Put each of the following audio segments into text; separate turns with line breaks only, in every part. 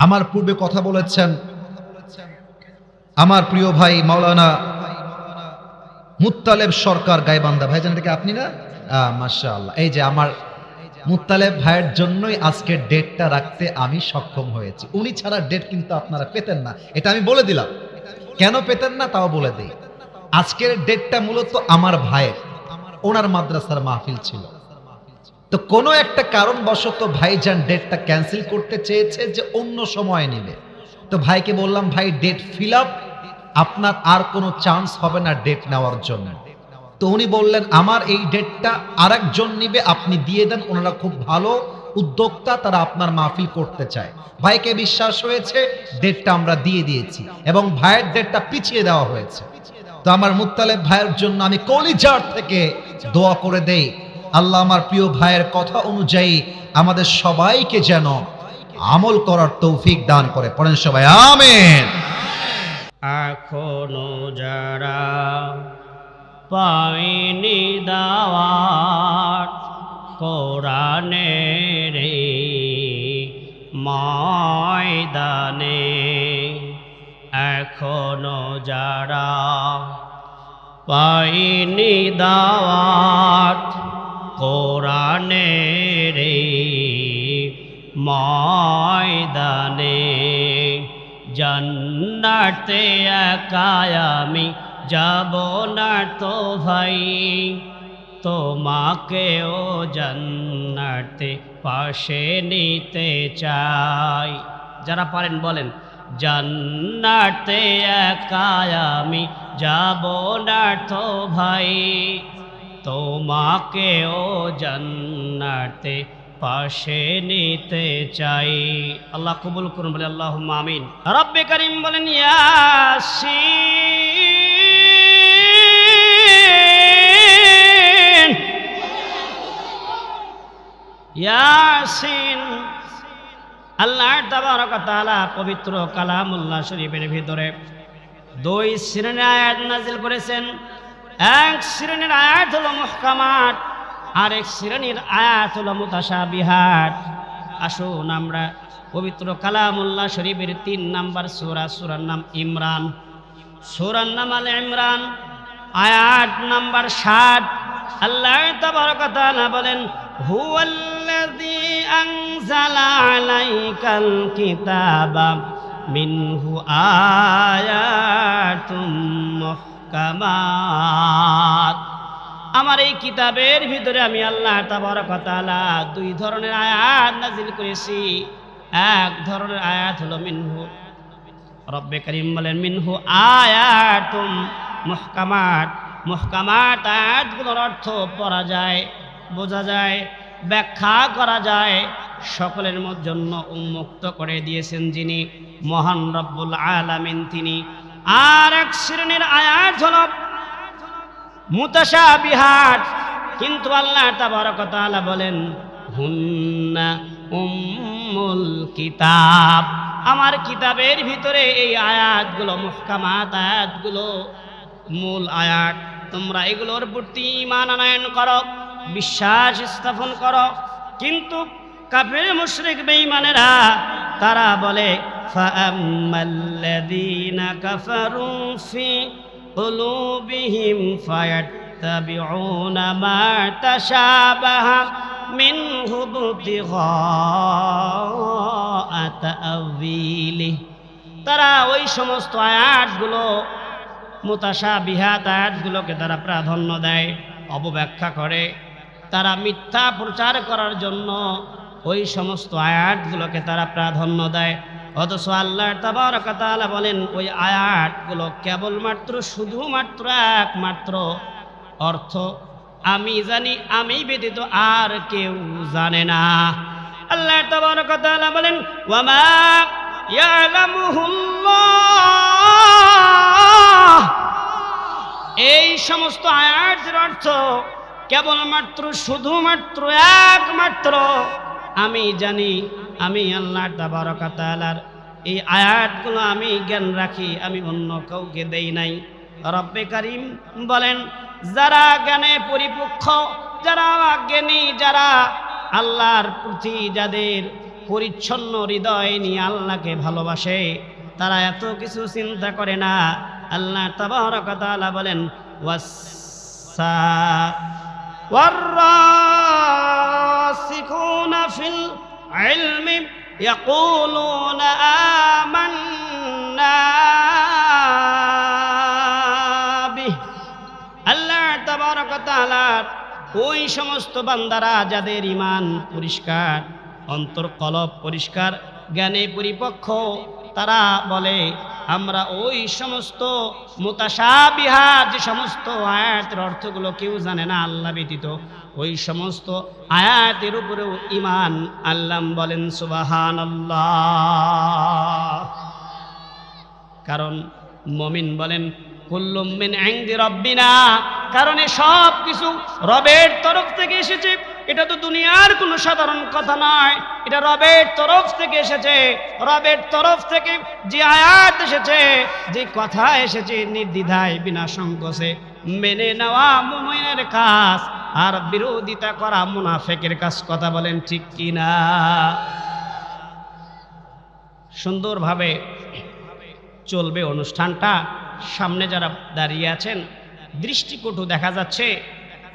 আমার পূর্বে কথা বলেছেন আমার প্রিয় ভাই মাওলানা মুত্তালেব সরকার গাইবান্ধা। ভাইজান এটা কি আপনি না? মাশাআল্লাহ। এই যে আমার মুত্তালেব ভাইয়ের জন্যই আজকের ডেটটা রাখতে আমি সক্ষম হয়েছি। উনি ছাড়া ডেট কিন্তু আপনারা পেতেন না, এটা আমি বলে দিলাম। কেন পেতেন না তাও বলে দিই। আজকের ডেটটা মূলত আমার ভাইয়ের, ওনার মাদ্রাসার মাহফিল ছিল। তো কোনো একটা কারণবশত ভাইজান ডেটটা ক্যান্সেল করতে চেয়েছে যে অন্য সময় নেবে। তো ভাইকে বললাম, ভাই ডেট ফিল আপ, আপনার আর কোনো চান্স হবে না ডেট নেওয়ার জন্য। তো উনি বললেন আমার এই ডেটটা আরেকজন নিবে, আপনি দিয়ে দেন, ওনারা খুব ভালো উদ্যোক্তা, তারা আপনার মাহফিল করতে চায়। ভাইকে বিশ্বাস হয়েছে, ডেটটা আমরা দিয়ে দিয়েছি এবং ভাইয়ের ডেটটা পিছিয়ে দেওয়া হয়েছে। তো আমার মুত্তালেব ভাইয়ের জন্য আমি কলিজার থেকে দোয়া করে দেই, আল্লাহ আমার প্রিয় ভাইয়ের কথা অনুযায়ী আমাদের সবাইকে যেন আমল করার তৌফিক দান করে। পড়েন সবাই আমিন।
এখনো যারা পায়নি দাওয়াত কোরআনের ময়দানে, এখনো যারা পায়নি দাওয়াত কোরআনের ময়দানে, জান্নাতে একা আমি যাব না তো ভাই, তোমাকেও জান্নাতে পাশে নিতে চাই। যারা পারেন বলেন, জান্নাতে একা আমি যাব না তো ভাই, তোমাকেও জান্নাতে পাশে নিতে চাই। আল্লাহ কবুল করুন, বলে আল্লাহুম্মা আমিন। রব্বে কারীম বলেন ইয়াসিন ইয়াসিন। আল্লাহ তাবারক ওয়া তাআলা পবিত্র কালামুল্লাহ শরীফের ভিতরে দুই শ্রেণীর আয়াত নাযিল করেছেন। এক শ্রেণীর আয়াত হলো মুহকামাত, আরেক শ্রেণীর আয়াত হলো মুতাশাবিহাত। আসুন আমরা পবিত্র কালামুল্লাহ শরীফের ৩ নম্বর সূরা, সূরার নাম ইমরান, সূরার নাম আল ইমরান, আয়াত নাম্বার ৭। আল্লাহ তাবারক ওয়া তাআলা বলেন, হুয়াল্লাযী আনজালা আলাইকাল কিতাবা মিনহু আয়াতুম মুহকামাত। আমার এই কিতাবের ভিতরে আমি আল্লাহ তাবারক ওয়া তাআলা ২ ধরনের আয়াত নাযিল করেছি। এক ধরনের আয়াত হলো মিনহু, রব্বে কারীম বলেন মিনহু আয়াতুম মুহকামাত। মুহকামাত আয়াতগুলোর অর্থ পড়া যায়, বোঝা যায়, ব্যাখ্যা করা যায়, সকলের জন্য উন্মুক্ত করে দিয়েছেন যিনি, মহান রব্বুল আলামিন তিনি। আর এক শ্রেণীর আয়াত হলো মুতাশাবিহাত, কিন্তু আল্লাহ তাবারক ওয়া তাআলা বলেন হুন্না উম্মুল কিতাব। আমার কিতাবের ভিতরে এই আয়াতগুলো মুহকামাত আয়াতগুলো মূল আয়াত, তোমরা এগুলোর প্রতি ঈমান আনয়ন করো, বিশ্বাস স্থাপন করো। কিন্তু কাফির মুশরিক বেঈমানেরা তারা বলে ফাআম্মাল্লাযীনা কাফারু ফি কুলুবিহিম ফায়াত্তাবিউনা মা তাশাবাহা মিনহু ইবতিগা তা'ওয়িলিহি। তারা ওই সমস্ত আয়াতগুলো মুতাশাবিহাত আয়াতগুলোকে তারা প্রাধান্য দেয়, অপব্যাখ্যা করে। তারা মিথ্যা প্রচার করার জন্য ওই সমস্ত আয়াতগুলোকে তারা প্রাধান্য দেয়। অথচ আল্লাহ তাবারক ওয়া তাআলা বলেন ওই আয়াতগুলো কেবলমাত্র শুধুমাত্র একমাত্র অর্থ আমি জানি, আমি ব্যতীত আর কেউ জানে না। আল্লাহ তাবারক ওয়া তাআলা বলেন ওয়ামা ইয়ালামুহুল্লাহ। এই সমস্ত আয়াতের অর্থ কেবলমাত্র শুধুমাত্র একমাত্র আমি জানি, আমি আল্লাহ তাবারক ওয়া তাআলার এই আয়াতগুলো আমি জ্ঞান রাখি, আমি অন্য কাউকে দেই নাই। রব্বে কারীম বলেন যারা জ্ঞানে পরিপক্ক, যারা জ্ঞানী, যারা আল্লাহর প্রতি যাদের পরিচ্ছন্ন হৃদয় নিয়ে আল্লাহকে ভালোবাসে, তারা এত কিছু চিন্তা করে না। আল্লাহ তাবারক ওয়া তাআলা বলেন ওয়ার-রাসিখুনা ফিল ইলমি ইয়াকুলুনা আমান্না বিহি। আল্লাহ তাবারক ওয়া তাআলা ওই সমস্ত বান্দারা যাদের ঈমান পরিষ্কার, অন্তর কলব পরিষ্কার, জ্ঞানে পরিপক্ক, তারা বলে আমরা ওই সমস্ত মুতাশাবিহাত, যে সমস্ত আয়াতের অর্থগুলো কেউ জানে না আল্লাহ ব্যতীত, ওই সমস্ত আয়াতের উপরেও ঈমান আল্লাহ বলেন সুবহানাল্লাহ। কারণ মুমিন বলেন কুল্লুম মিন ইনদি রাব্বিনা, কারণ এই সব কিছু রবের তরফ থেকে এসেছে। এটা তো দুনিয়ার কোনো সাধারণ কথা নয়, এটা রবের তরফ থেকে এসেছে। রবের তরফ থেকে যে আয়াত এসেছে, যে কথা এসেছে, নির্দ্বিধায় বিনা সংকোচে মেনে নেওয়া মুমিনের কাজ, আর বিরোধিতা করা মুনাফিকের কাজ। কথা বলেন ঠিক কিনা? সুন্দরভাবে চলবে অনুষ্ঠানটা। সামনে যারা দাঁড়িয়ে আছেন দৃষ্টিকটু দেখা যাচ্ছে,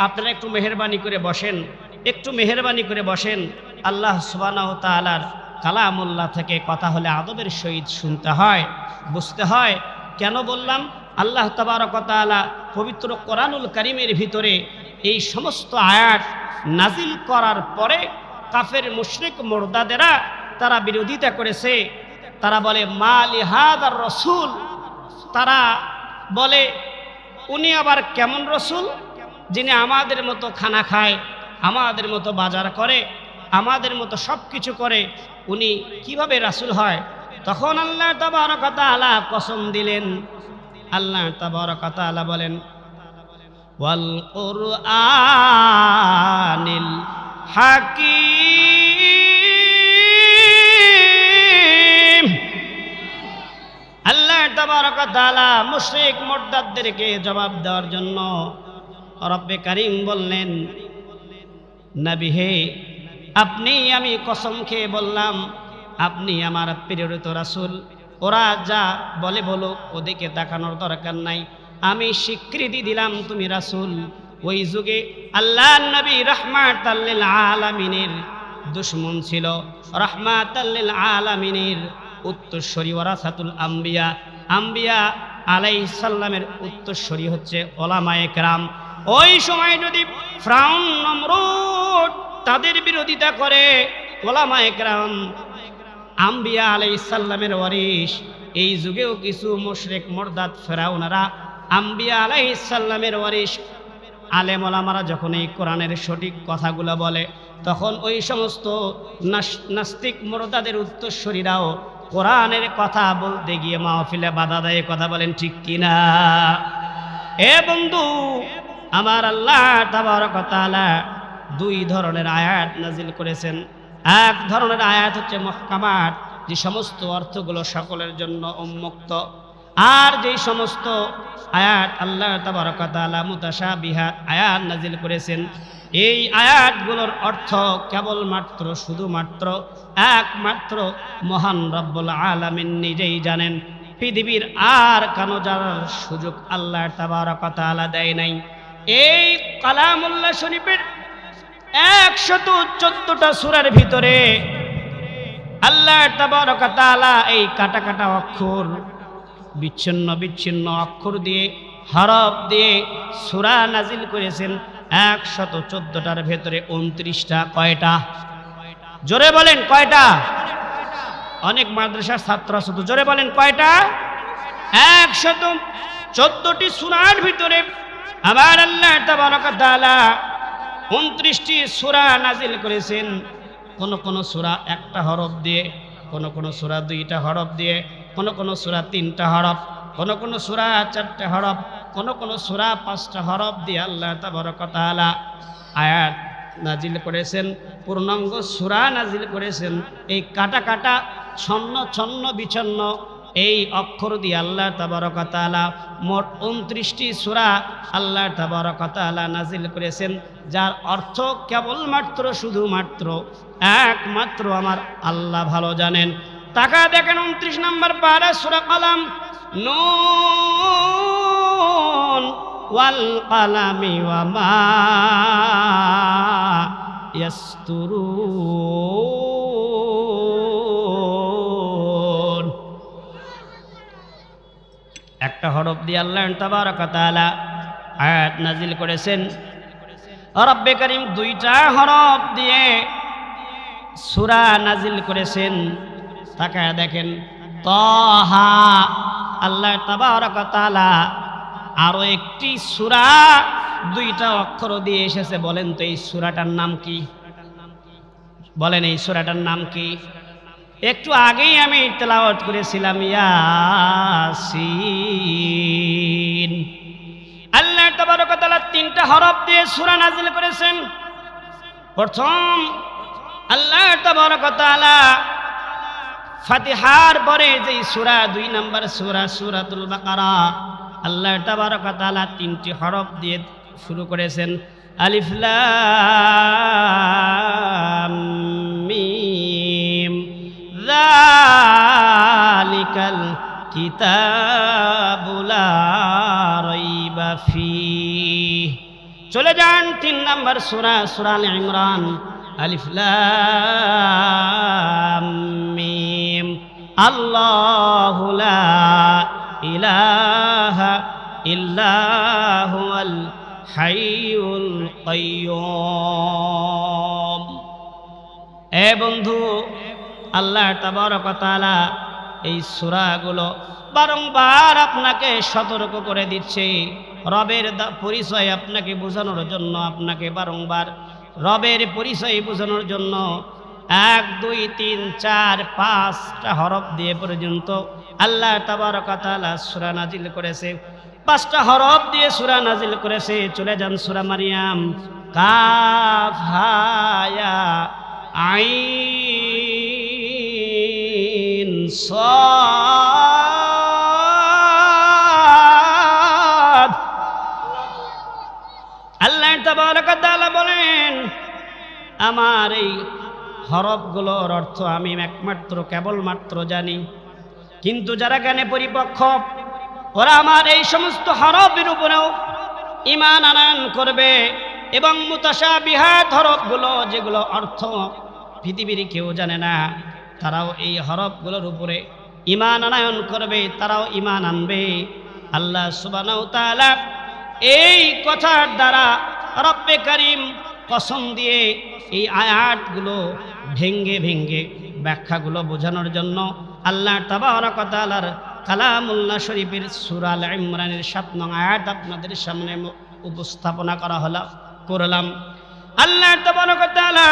আপনারা একটু মেহেরবানি করে বসেন, একটু মেহেরবানি করে বসেন। আল্লাহ সুবহানাহু ওয়া তাআলার কালামুল্লাহ থেকে কথা হলে আদবের সহিত শুনতে হয়, বুঝতে হয়। কেন বললাম? আল্লাহ তাবারক ওয়া তাআলা পবিত্র কোরআনুল কারীমের ভিতরে এই সমস্ত আয়াত নাজিল করার পরে কাফের মুশরিক মুরতাদেরা তারা বিরোধিতা করেছে। তারা বলে মা লিহাদার রাসূল, তারা বলে উনি আবার কেমন রসুল যিনি আমাদের মতো খানা খায়, আমাদের মতো বাজার করে, আমাদের মতো সব কিছু করে, উনি কিভাবে রাসূল হয়? তখন আল্লাহ তাবারক ওয়া তাআলা কসম দিলেন। আল্লাহ তাবারক ওয়া তাআলা বলেন ওয়াল কুরআনিল হাকীম। আল্লাহ তাবারক ওয়া তাআলা মুশরিক মুরতাদদেরকে জবাব দেওয়ার জন্য রব্বে কারীম বললেন, নবী হে, আপনি, আমি কসম খেয়ে বললাম, আপনি আমার প্রেরিত রাসূল। ওরা যা বলে বলুক, ওদিকে তাকানোর দরকার নাই। আমি স্বীকৃতি দিলাম তুমি রাসূল। ওই যুগে আল্লাহর নবী রাহমাতাল লিল আলামিনের দুশমন ছিল, রাহমাতাল লিল আলামিনের উত্তরসূরি ওয়ারাসাতুল আম্বিয়া। আম্বিয়া আলাইহিস সালামের উত্তরসূরি হচ্ছে উলামায়ে কেরাম। ওই সময় যদি ফিরআউন, নমরুদ তাদের বিরোধিতা করে, উলামায়ে কেরাম আম্বিয়া আলাইহিস সালামের ওয়ারিস। এই যুগেও কিছু মুশরিক মুরতাদ ফিরআউনরা আম্বিয়া আলাইহিস সালামের ওয়ারিস। আলেম ওলামারা যখন এই কোরআনের সঠিক কথাগুলো বলে, তখন ওই সমস্ত নাস্তিক মুরতাদের উত্তরসূরিরাও কোরআনের কথা বলতে গিয়ে মাহফিলে বাধা দেয়। কথা বলেন ঠিক কিনা? এ বন্ধু আমার, আল্লাহ তাবারক ওয়া তাআলা দুই ধরনের আয়াত নাজিল করেছেন। এক ধরনের আয়াত হচ্ছে মুহকামাত, যে সমস্ত অর্থগুলো সকলের জন্য উন্মুক্ত। আর যেই সমস্ত আয়াত আল্লাহ তাবারক ওয়া তাআলা মুতাশাবিহাত আয়াত নাজিল করেছেন, এই আয়াতগুলোর অর্থ কেবলমাত্র, শুধুমাত্র, একমাত্র মহান রব্বুল আলামিন নিজেই জানেন। পৃথিবীর আর কানো জানার সুযোগ আল্লাহ তাবারক ওয়া তাআলা দেয় নাই। এই কালামুল্লাহ শরীফের 114টা সূরার ভিতরে আল্লাহ তাবারক ওয়া তাআলা এই কাটা কাটা অক্ষর, বিচ্ছিন্ন বিচ্ছিন্ন অক্ষর দিয়ে, হরফ দিয়ে সূরা নাজিল করেছেন। 114টার ভেতরে 29টা। কয়টা? জোরে বলেন কয়টা? অনেক মাদ্রাসার ছাত্র আছে, তো জোরে বলেন কয়টা? 114টি সূরার ভিতরে আমার আল্লাহ তাবারক ওয়া তাআলা 29টি সূরা নাজিল করেছেন। কোন কোন সূরা একটা হরফ দিয়ে, কোন কোন সূরা 2টা হরফ দিয়ে, কোন কোন সূরা 3টা হরফ, কোন কোন সূরা 4টা হরফ, কোন কোন সূরা 5টা হরফ দিয়ে আল্লাহ তাবারক ওয়া তাআলা আয়াত নাজিল করেছেন, পূর্ণাঙ্গ সূরা নাজিল করেছেন। এই কাটা কাটা, ছন্ন ছন্ন বিছন্ন এই অক্ষর দিয়ে আল্লাহ তাবারক ওয়া তাআলা মোট 29টি সূরা আল্লাহ তাবারক ওয়া তাআলা নাজিল করেছেন, যার অর্থ কেবলমাত্র শুধুমাত্র একমাত্র আমার আল্লাহ ভালো জানেন। তাকা দেখেন 29 নম্বর পারা সূরা কলম, নুন ওয়াল কলামি ওয়া মা ইয়াসতুরুন। একটা হরফ দিয়ে আল্লাহ তাবারক ওয়া তাআলা আয়াত নাজিল করেছেন। রব্বে কারীম দুইটা হরফ দিয়ে সূরা নাজিল করেছেন। তাকায় দেখেন তাহা, আল্লাহ তাবারক ওয়া তাআলা আরো একটি সূরা দুইটা অক্ষর দিয়ে এসেছে। বলেন তো এই সূরাটার নাম কি? বলেন এই সূরাটার নাম কি? একটু আগেই আমি তেলাওয়াত করেছিলাম ইয়াসিন। আল্লাহ তাবারক ওয়া তাআলা তিনটা হরফ দিয়ে সূরা নাজিল করেছেন। প্রথম আল্লাহ তাবারক ওয়া তাআলা ফাতিহার পরে যে সূরা 2 নম্বর সূরা সূরাতুল বাকারা, আল্লাহ তাবারক ওয়া তাআলা তিনটি হরফ দিয়ে শুরু করেছেন। আলিফ লাম মিম যালিকাল কিতাবু লা রাইবা ফীহ। চলে যান 3 নম্বর সূরা সূরা আলে ইমরান, আলিফ লাম মিম আল্লাহু লা ইলাহা ইল্লা হুয়াল হাইয়ুল কাইয়্যুম। এ বন্ধু, আল্লাহ তাবারক ওয়া তাআলা এই সূরাগুলো বারংবার আপনাকে সতর্ক করে দিচ্ছে। রবের পরিচয় আপনাকে বোঝানোর জন্য, আপনাকে বারংবার রবের পরিচয় বোঝানোর জন্য 1 2 3 4 5টা হরফ দিয়ে পর্যন্ত আল্লাহ তাবারক ওয়া তাআলা সূরা নাজিল করেছে। 5টা হরফ দিয়ে সূরা নাজিল করেছে। চলে যান সূরা মারিয়াম, কাফ হা ইয়া আইন সাদ। আল্লাহ তাবারক ওয়া তাআলা বলেন, আমার এই হরফগুলোর অর্থ আমি একমাত্র কেবলমাত্র জানি, কিন্তু যারা জ্ঞানে পরিপক্ক ওরা আমার এই সমস্ত হরফের উপরেও ঈমান আনয়ন করবে এবং মুতাশাবিহাত হরফগুলো, যেগুলো অর্থ পৃথিবীর কেউ জানে না, তারাও এই হরফগুলোর উপরে ঈমান আনয়ন করবে, তারাও ঈমান আনবে। আল্লাহ সুবহানাহু ওয়া তাআলা এই কথার দ্বারা রব্বে কারীম কসম দিয়ে এই আয়াতগুলো ভেঙ্গে ভেঙ্গে ব্যাখ্যাগুলো বোঝানোর জন্য আল্লাহ তাবারক ওয়া তাআলার কালামুল্লাহ শরীফের সূরা আল ইমরানের 7 নং আয়াত আপনাদের সামনে উপস্থাপনা করলাম। আল্লাহ তাবারক ওয়া তাআলা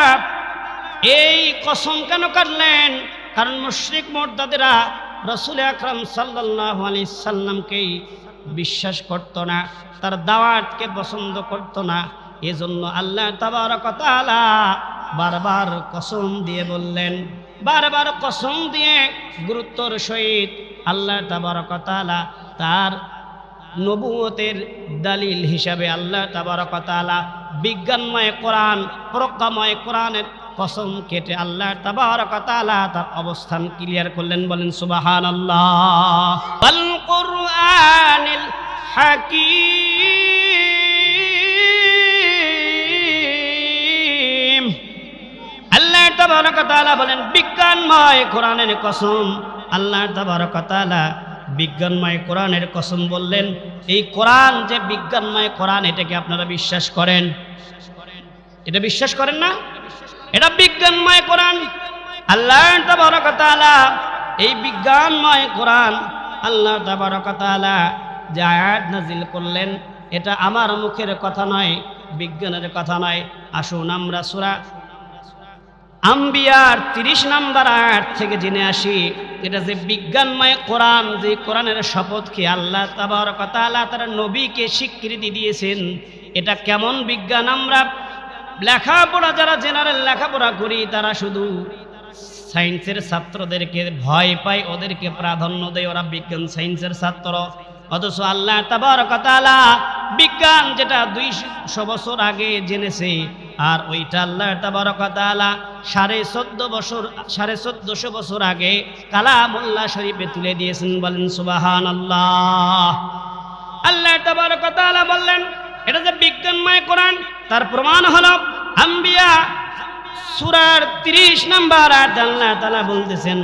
এই কসম কেন কাটলেন? কারণ মুশরিক মুরতাদেরা রাসূল আকরাম সাল্লাল্লাহু আলাইহি সাল্লামকে বিশ্বাস করত না, তার দাওয়াতকে পছন্দ করত না। এজন্য আল্লাহ তাবারক ওয়া তাআলা বারবার কসম দিয়ে বললেন, বারবার কসম দিয়ে গুরুত্বর সহিত আল্লাহ তাবারক ওয়া তাআলা তার নবুয়তের দলিল হিসাবে আল্লাহ তাবারক ওয়া তাআলা বিজ্ঞানময় কোরআন, প্রজ্ঞাময় কোরআনের কসম কেটে আল্লাহ তাবারক ওয়া তাআলা তার অবস্থান ক্লিয়ার করলেন। বলেন সুবহানাল্লাহ। আল কুরআনিল হাকীম। আল্লাহ তাবারক ওয়া তাআলা বলেন বিজ্ঞানময় কোরআনের কসম। আল্লাহ তাবারক ওয়া তাআলা বিজ্ঞানময় কোরআনের কসম বললেন। এই কোরআন যে বিজ্ঞানময় কোরআন, এটাকে আপনারা বিশ্বাস করেন? এটা বিশ্বাস করেন না? এটা বিজ্ঞানময় কোরআন। আল্লাহ তাবারক ওয়া তাআলা এই বিজ্ঞানময় কোরআন আল্লাহ তাবারক ওয়া তাআলা যে আয়াত নাজিল করলেন, এটা আমার মুখের কথা নয়, বিজ্ঞানের কথা নয়। আসুন আমরা সূরা আম্বিয়ার 30 নম্বর আয়াত থেকে জেনে আসি, এটা যে বিজ্ঞানময় কোরআন, যে কোরআনের শপথকে আল্লাহ তাবারক ওয়া তাআলা তার নবীকে স্বীকৃতি দিয়েছেন, এটা কেমন বিজ্ঞান। আমরা লেখাপড়া, যারা জেনারেল লেখাপড়া করি, তারা শুধু সায়েন্সের ছাত্রদেরকে ভয় পায়, ওদেরকে প্রাধান্য দেয়, ওরা বিজ্ঞান সায়েন্সের ছাত্র। অথচ আল্লাহ তাবারক ওয়া তাআলা বিজ্ঞান যেটা 200 বছর আগে জেনেছে, আর ওইটা আল্লাহ তাবারক ওয়া তাআলা 1450 বছর আগে কালামুল্লাহ শরীফে তুলে দিয়েছেন। বলেন সুবহানাল্লাহ। আল্লাহ তাবারক ওয়া তাআলা বললেন এটা যে বিজ্ঞানময় কোরআন, তার প্রমাণ হলো আম্বিয়া সূরার 30 নম্বর আয়াত আল্লাহ তাআলা বলতেছেন,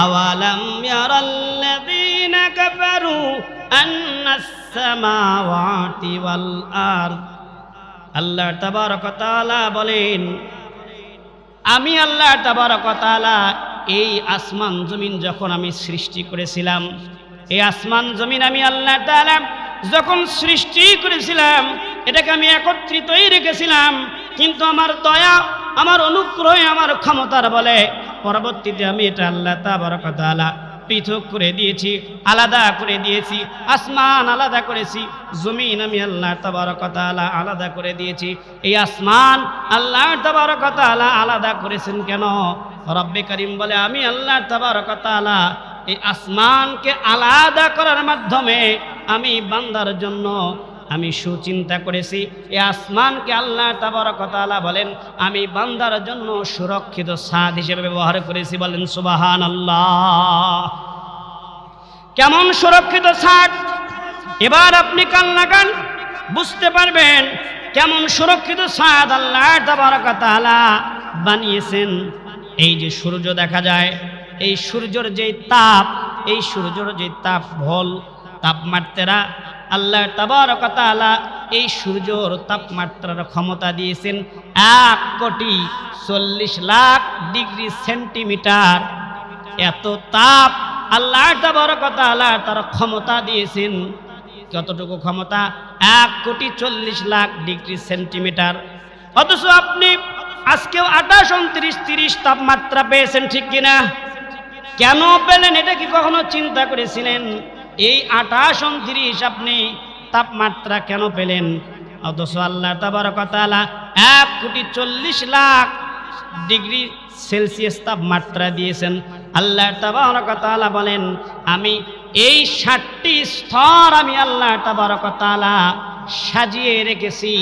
আওয়ালাম ইয়ারাল্লাযীনা কাফারু আন্নাস সামাওয়াতি ওয়াল আরদ। আল্লাহ তাবারক ওয়া তাআলা বলেন, আমি আল্লাহ তাবারক ওয়া তাআলা এই আসমান জমিন যখন আমি সৃষ্টি করেছিলাম, এই আসমান জমিন আমি আল্লাহ তাআলা যখন সৃষ্টি করেছিলাম এটাকে আমি একত্রিতই রেখেছিলাম, কিন্তু আমার দয়া, আমার অনুগ্রহে, আমার ক্ষমতার বলে পরবর্তীতে আমি এটা আল্লাহ তাবারক ওয়া তাআলা পৃথক করে দিয়েছি, আলাদা করে দিয়েছি। আসমান আলাদা করেছি, জমিন আমি আল্লাহ তাবারক ওয়া তাআলা আলাদা করে দিয়েছি। এই আসমান আল্লাহ তাবারক ওয়া তাআলা আলাদা করেছেন কেন? রব্বে কারীম বলে, আমি আল্লাহ তাবারক ওয়া তাআলা এই আসমানকে আলাদা করার মাধ্যমে আমি বান্দার জন্য আমি সুচিন্তা করেছি। এই আসমানকে আল্লাহ তাবারক ওয়া তাআলা বলেন আমি বান্দার জন্য সুরক্ষিত ছাদ হিসেবে ব্যবহার করেছি। বলেন সুবহানাল্লাহ। কেমন সুরক্ষিত ছাদ? এবার আপনি কান লাগান, বুঝতে পারবেন কেমন সুরক্ষিত ছাদ আল্লাহ তাবারক ওয়া তাআলা বানিয়েছেন। এই যে সূর্য দেখা যায়, এই সূর্যের যে তাপ, এই সূর্যের যে তাপ ভল তাপমাত্রা আল্লাহ তাবারক ওয়া তাআলা এই সূর্যর তাপমাত্রার ক্ষমতা দিয়েছেন 1,40,00,000 ডিগ্রি সেন্টিমিটার। এত তাপ আল্লাহ তাবারক ওয়া তাআলা তার ক্ষমতা দিয়েছেন। কতটুকু ক্ষমতা? 1,40,00,000 ডিগ্রি সেন্টিমিটার। অথচ আপনি আজকেও 28, 29, 30 তাপমাত্রা পেয়েছেন, ঠিক কিনা? কেন পেলেন? এটা কি কখনো চিন্তা করেছিলেন? এই 28, 29 আপনি তাপমাত্রা কেন পেলেন? অথচ আল্লাহ তাবারক ওয়া তাআলা 1,40,00,000 ডিগ্রি সেলসিয়াস তাপমাত্রা দিয়েছেন। আল্লাহ তাবারক ওয়া তাআলা বলেন আমি এই 60টি স্তর আমি আল্লাহ তাবারক ওয়া তাআলা সাজিয়ে রেখেছি।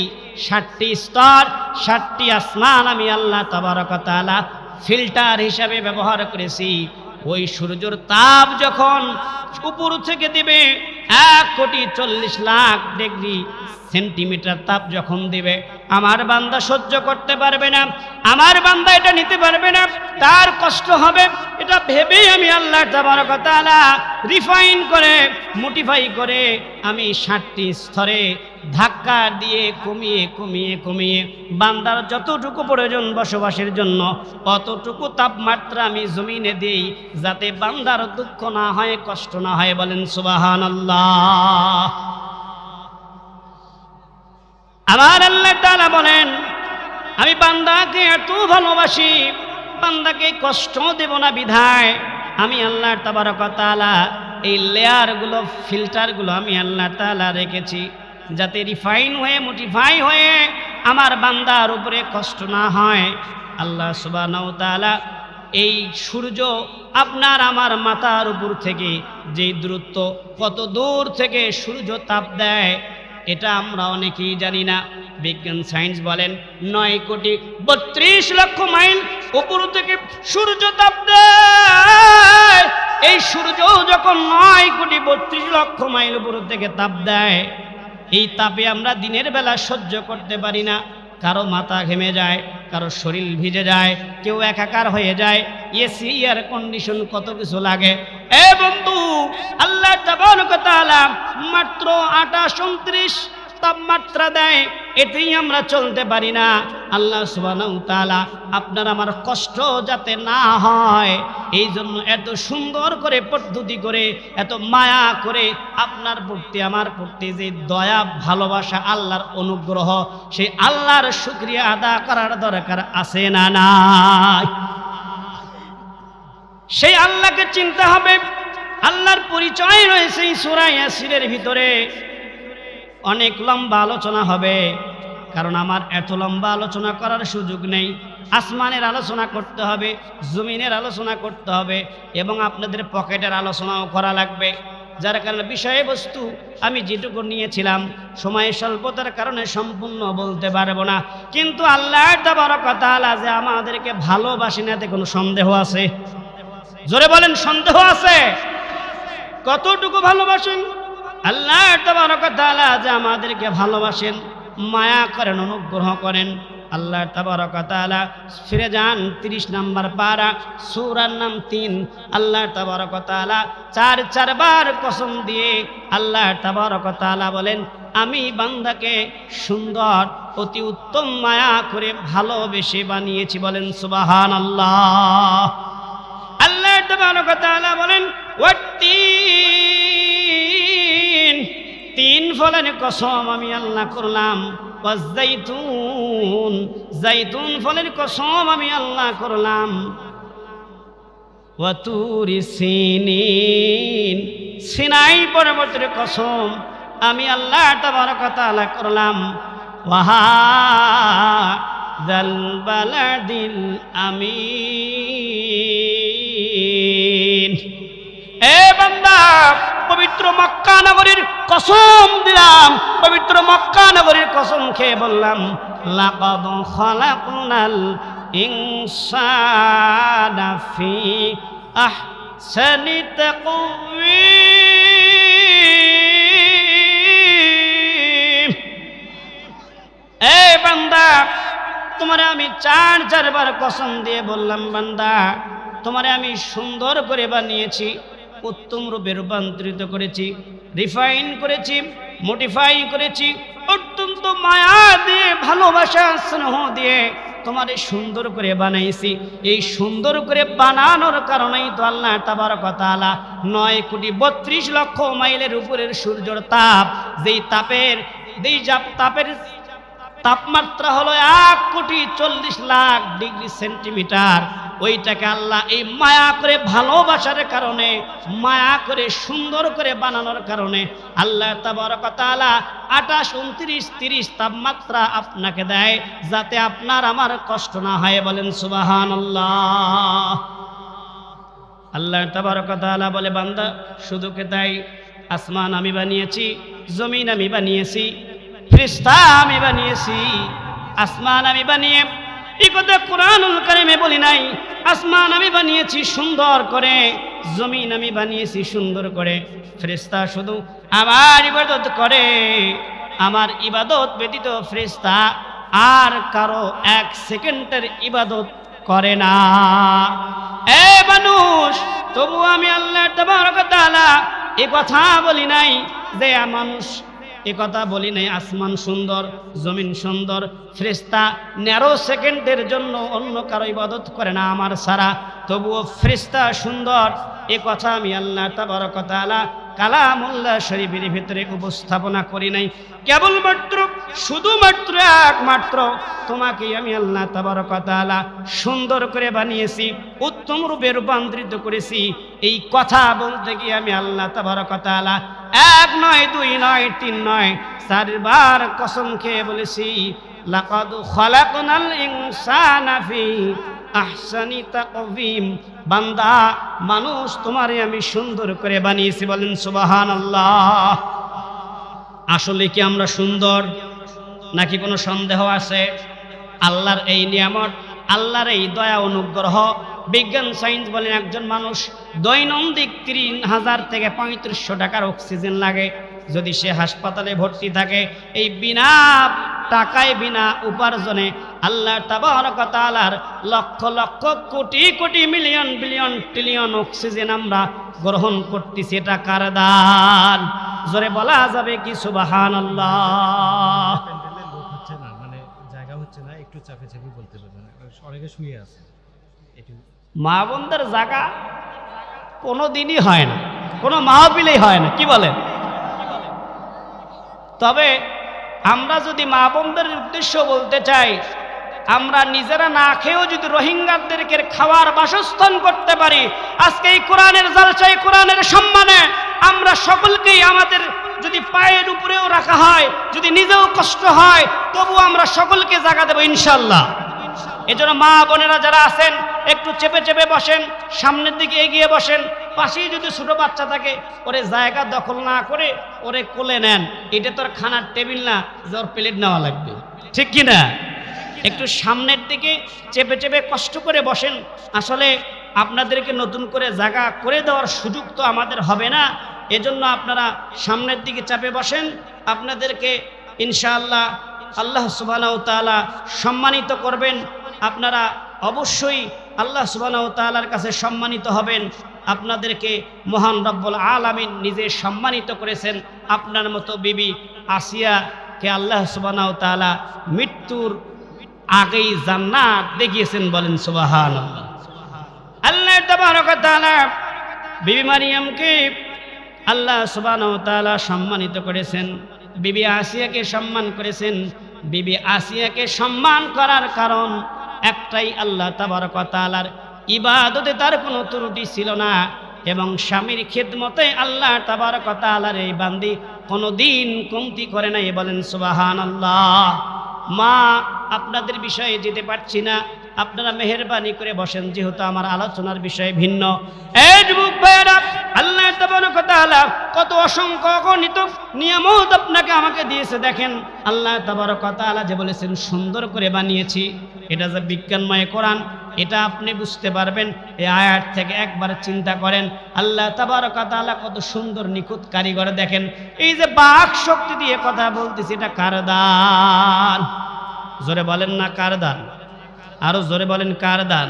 60টি স্তর, 60টি আসমান আমি আল্লাহ তাবারক ওয়া তাআলা ফিল্টার হিসাবে ব্যবহার করেছি। ওই সূর্যের তাপ যখন উপর থেকে দিবে 1,40,00,000 ডিগ্রি সেন্টিমিটার তাপ যখন দিবে, আমার বান্দা সহ্য করতে পারবে না, আমার বান্দা এটা নিতে পারবে না, তার কষ্ট হবে। এটা ভেবেই আমি আল্লাহ তাবারক ওয়া তাআলা রিফাইন করে, মোটিফাই করে আমি 60টি স্তরে ধাক্কা দিয়ে কমিয়ে কমিয়ে কমিয়ে বান্দার যতটুকু প্রয়োজন বসবাসের জন্য অতটুকু তাপমাত্রা আমি জমিনে দেই, যাতে বান্দার দুঃখ না হয়, কষ্ট না হয়। বলেন সুবহানাল্লাহ। আমার আল্লাহ তাআলা বলেন আমি বান্দাকে এত ভালোবাসি, বান্দাকে কষ্ট দেব না বিধায় আমি আল্লাহ তাবারক ওয়া তাআলা এই লেয়ারগুলো, ফিল্টারগুলো আমি আল্লাহ তাআলা রেখেছি, যাতে রিফাইন হয়ে, মোটিফাই হয়ে আমার বান্দার উপরে কষ্ট না হয়। আল্লাহ সুবহানাহু ওয়া তাআলা এই সূর্য আপনার আমার মাথার উপর থেকে যে দূরত্ব, কত দূর থেকে সূর্য তাপ দেয় এটা আমরা অনেকেই জানি না। বিজ্ঞান সায়েন্স বলেন 9,32,00,000 মাইল উপর থেকে সূর্য তাপ দেয়। এই সূর্য যখন 9,32,00,000 মাইল উপর থেকে তাপ দেয়, এই তাপে আমরা দিনের বেলা সহ্য করতে পারি না। কারো মাথা ঘেমে যায়, কারো শরীর ভিজে যায়, কেউ একাকার হয়ে যায়। এসি, এয়ার কন্ডিশন, কত কিছু লাগে। এ বন্ধু, আল্লাহ তাবারক ওয়া তাআলা মাত্র 28, 29 তাপমাত্রা দেয়, এতেই আমরা চলতে পারি না। আল্লাহ সুবহানাহু ওয়া তাআলা আপনার আমার কষ্ট যাতে না হয় এই জন্য এত সুন্দর করে পদ্ধতি করে, এত মায়া করে আপনার প্রতি আমার প্রতি যে দয়া, ভালোবাসা, আল্লাহর অনুগ্রহ, সেই আল্লাহর শুকরিয়া আদা করার দরকার আছে না নাই? সেই আল্লাহকে চিনতে হবে। আল্লাহর পরিচয় রয়েছে এই সূরা ইয়াসিনের ভিতরে। অনেক লম্বা আলোচনা হবে, কারণ আমার এত লম্বা আলোচনা করার সুযোগ নেই। আসমানের আলোচনা করতে হবে, জমিনের আলোচনা করতে হবে, এবং আপনাদের পকেটের আলোচনাও করা লাগবে। যার কারণে বিষয়বস্তু আমি যেটুকু নিয়েছিলাম সময়ের স্বল্পতার কারণে সম্পূর্ণ বলতে পারবো না। কিন্তু আল্লাহ তাবারক ওয়া তাআলা যে আমাদেরকে ভালোবাসেন এতে কোনো সন্দেহ আছে? জোরে বলেন, সন্দেহ আছে? কতটুকু ভালোবাসেন আল্লাহ তাবারক ওয়া তাআলা যে আমাদেরকে ভালোবাসেন, মায়া করেন, অনুগ্রহ করেন। আল্লাহ তাবারক ওয়া তাআলা ফিরে যান 30 নম্বর পারা, সূরার নাম 3। আল্লাহ তাবারক ওয়া তাআলা চারবার কসম দিয়ে আল্লাহ তাবারক ওয়া তাআলা বলেন, আমি বান্দাকে সুন্দর অতি উত্তম মায়া করে ভালোবেসে বানিয়েছি। বলেন সুবহানাল্লাহ। আল্লাহ তাবারক ওয়া তাআলা বলেন, ওয়াত্তিন, 3 ফলের কসম আমি আল্লাহ করলাম। ওয়াজ্জাইতুন, জাইতুন ফলের কসম আমি আল্লাহ করলাম। ওয়াতুরি সিনিন, সিনাই পর্বতের কসম আমি আল্লাহ তাবারক ওয়া তাআলা করলাম। ওয়াহাযাল বালাদিল আমিন। এ বান্দা, পবিত্র মক্কা নগরীর কসম দিলাম, পবিত্র মক্কা নগরীর কসম খেয়ে বললাম, লাকাদ খালাকনাল ইনসানা ফি আহসানি তাকওয়িম। এই বান্দা, তোমারে আমি 4বার কসম দিয়ে বললাম, বান্দা তোমারে আমি সুন্দর করে বানিয়েছি, উত্তম রূপে রূপান্তরিত করেছি, রিফাইন করেছি, মডিফাই করেছি, অত্যন্ত মায়া দিয়ে, ভালোবাসা, স্নেহ দিয়ে তোমারে সুন্দর করে বানাইছি। এই সুন্দর করে বানানোর কারণেই তো আল্লাহ তাবারক ওয়া তাআলা 9,32,00,000 মাইলের উপরের সূর্যের তাপ, যেই তাপের তাপমাত্রা হলো 1,40,00,000 ডিগ্রি সেন্টিমিটার, ওইটাকে আল্লাহ এই মায়া করে ভালোবাসার কারণে, মায়া করে সুন্দর করে বানানোর কারণে আল্লাহ তাবারক ওয়া তাআলা 28, 29, 30 তাপমাত্রা আপনাকে দেয়, যাতে আপনার আমার কষ্ট না হয়। বলেন সুবহানাল্লাহ। আল্লাহ তাবারক ওয়া তাআলা বলে, বান্দা শুধু কে তাই, আসমান আমি বানিয়েছি, জমিন আমি বানিয়েছি, ফেরেশতা আমি বানিয়েছি। আসমান আমি বানিয়ে, এই কথা কুরআনুল কারীমে বলি নাই, আসমান আমি বানিয়েছি সুন্দর করে, জমিন আমি বানিয়েছি সুন্দর করে। ফেরেশতা শুধু আমার ইবাদত করে, আমার ইবাদত ব্যতীত ফেরেশতা আর কারো 1 সেকেন্ডের ইবাদত করে না। এ মানুষ, তবু আমি আল্লাহ তাবারক ওয়া তাআলা এই কথা বলি নাই যে মানুষ, এ কথা বলি নাই আসমান সুন্দর, জমিন সুন্দর, ফেরেশতা 9 সেকেন্ডের জন্য অন্য কারো ইবাদত করে না আমার ছাড়া, তবুও ফেরেশতা সুন্দর, এ কথা আমি আল্লাহ তাবারক ওয়া তাআলা কালামুল্লাহ শরীফের ভিতরে উপস্থাপনা করি নাই। কেবলমাত্র, শুধুমাত্র, একমাত্র তোমাকে আমি আল্লাহ তাবারক ওয়া তাআলা সুন্দর করে বানিয়েছি, উত্তম রূপে রূপান্তরিত করেছি। এই কথা বলতে গিয়ে আমি আল্লাহ তাবারক ওয়া তাআলা 1 নয়, 2 নয়, 3 নয়, 4বার কসম খেয়ে বলেছি, লাকাদ খালাকনাল ইনসানা ফি আহসানি তাকওয়িম। বান্দা, মানুষ তোমারে আমি সুন্দর করে বানিয়েছি। বলেন সুবহানাল্লাহ। আসলে কি আমরা সুন্দর, নাকি কোনো সন্দেহ আছে? আল্লাহর এই নিয়ামত, আল্লাহর এই দয়া অনুগ্রহ, বিজ্ঞান সায়েন্স বলেন একজন মানুষ দৈনন্দিন 3,000 থেকে 3,500 টাকার অক্সিজেন লাগে। যদি সে হাসপাতালে ভর্তি থাকে, এই বিনা টাকায়, বিনা উপার্জনে আল্লাহ তাবারক ওয়া তাআলার lakh lakh, crore crore, million billion trillion oxygen আমরা গ্রহণ করতেছি। এটা কার দান? জোরে বলা যাবে কি সুবহানাল্লাহ?
লোক হচ্ছে না, মানে জায়গা হচ্ছে না, একটু চাপে চাপে বলতে পারবেন, অনেকে শুয়ে আছে।
মা বোনদের জায়গা কোনো দিনই হয় না, কোনো মাহফিলেই হয় না, কি বলেন? তবে আমরা যদি মা বোনদের উদ্দেশ্য বলতে চাই, আমরা নিজেরা না খেয়েও যদি রোহিঙ্গাদেরকে খাওয়ার বাসস্থান করতে পারি, আজকে এই কোরআনের জালসায়, কোরআনের সম্মানে আমরা সকলকেই, আমাদের যদি পায়ের উপরেও রাখা হয়, যদি নিজেও কষ্ট হয়, তবু আমরা সকলকে জায়গা দেব ইনশাআল্লাহ। এজন্য মা বোনেরা যারা আছেন, একটু চেপে চেপে বসেন, সামনের দিকে এগিয়ে বসেন। পাশেই যদি ছোট বাচ্চা থাকে, ওরে জায়গা দখল না করে ওরে কোলে নেন। এটা তো আর খানার টেবিল না যে ওর প্লেট নেওয়া লাগবে, ঠিক কি না? একটু সামনের দিকে চেপে চেপে কষ্ট করে বসেন। আসলে আপনাদেরকে নতুন করে জায়গা করে দেওয়ার সুযোগ তো আমাদের হবে না, এজন্য আপনারা সামনের দিকে চাপে বসেন। আপনাদেরকে ইনশাআল্লাহ আল্লাহ সুবহানাহু ওয়া তাআলা সম্মানিত করবেন। আপনারা অবশ্যই আল্লাহ সুবহানাহু ওয়া তাআলার কাছে সম্মানিত হবেন। আপনাদেরকে মহান রব্বুল আলামিন নিজে সম্মানিত করেছেন। আপনার মতো বিবি আসিয়াকে আল্লাহ সুবহানাহু ওয়া তাআলা মৃত্যুর আগেই জান্নাত দেখিয়েছেন, বলেন সুবহানাল্লাহ। আল্লাহ তাবারক ওয়া তাআলা বিবি মারিয়ামকে আল্লাহ সুবহানাহু ওয়া তাআলা সম্মানিত করেছেন, বিবি আসিয়াকে সম্মান করেছেন। বিবি আসিয়াকে সম্মান করার কারণ একটাই, আল্লাহ তাবারক ওয়া তাআলার ইবাদতে তার কোনো ত্রুটি ছিল না, এবং স্বামীর খিদমতে আল্লাহ তাবারক ওয়া তাআলার এই বান্দি কোনোদিন কমতি করে নাই, বলেন সুবহানাল্লাহ। মা, আপনাদের বিষয়ে যেতে পারছি না, আপনারা মেহেরবানি করে বসেন, যেহেতু আমার আলোচনার বিষয় ভিন্ন। এই যুবক ভাইয়েরা, আল্লাহ তাবারক ওয়া তাআলা কত অসংখ্য অগণিত নিয়ামত আপনাকে আমাকে দিয়েছে। দেখেন আল্লাহ তাবারক ওয়া তাআলা যে বলেছেন সুন্দর করে বানিয়েছি, এটা যে বিজ্ঞানময় কোরআন, এটা আপনি বুঝতে পারবেন এই আয়াত থেকে। একবার চিন্তা করেন আল্লাহ তাবারক ওয়া তাআলা কত সুন্দর নিখুঁত কারিগর। দেখেন এই যে বাক শক্তি দিয়ে কথা বলতেছি, এটা কার দান? জোরে বলেন না কার দান? আরো জোরে বলেন কার দান?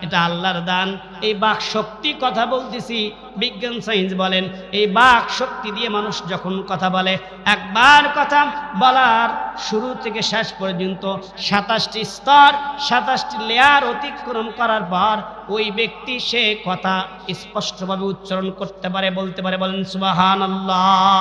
এটা আল্লাহর দান। এই বাক শক্তি কথা বলতেছি, বিজ্ঞান সায়েন্স বলেন এই বাক শক্তি দিয়ে মানুষ যখন কথা বলে, একবার কথা বলার শুরু থেকে শেষ পর্যন্ত 27টি স্তর, 27টি লেয়ার অতিক্রম করার পর ওই ব্যক্তি সে কথা স্পষ্টভাবে উচ্চারণ করতে পারে, বলতে পারে, বলেন সুবহানাল্লাহ।